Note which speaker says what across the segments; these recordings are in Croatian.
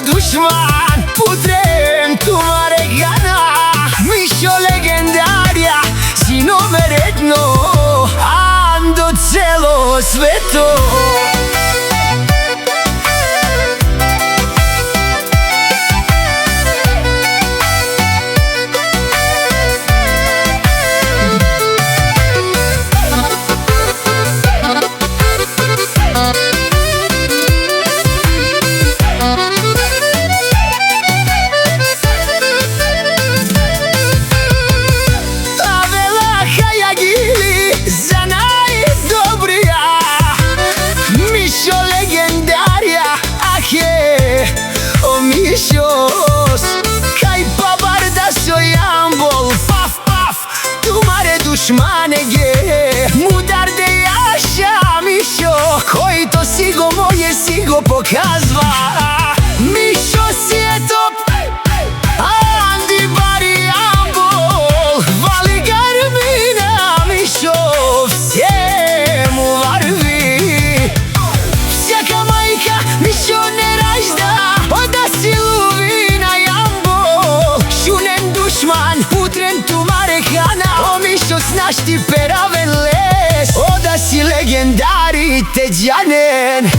Speaker 1: dušman putem tumare gana. Mišo legendarja, sinome redno, ando celo sveto. Mišos, kaj pa barda so jambol, paf paf, tumare dušmane ge. Mudar de jaša, Mišo, koji to sigo moje sigo pokazva. Mišo sjetop, andi bari jambol, vali garmina, Mišo, всему varvi. Всяка majka, Mišo ne ražda, putrem tumare hana. O Mišo, znaš ti peraven les, oda si legendari teđanen.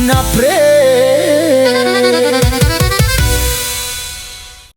Speaker 1: Napred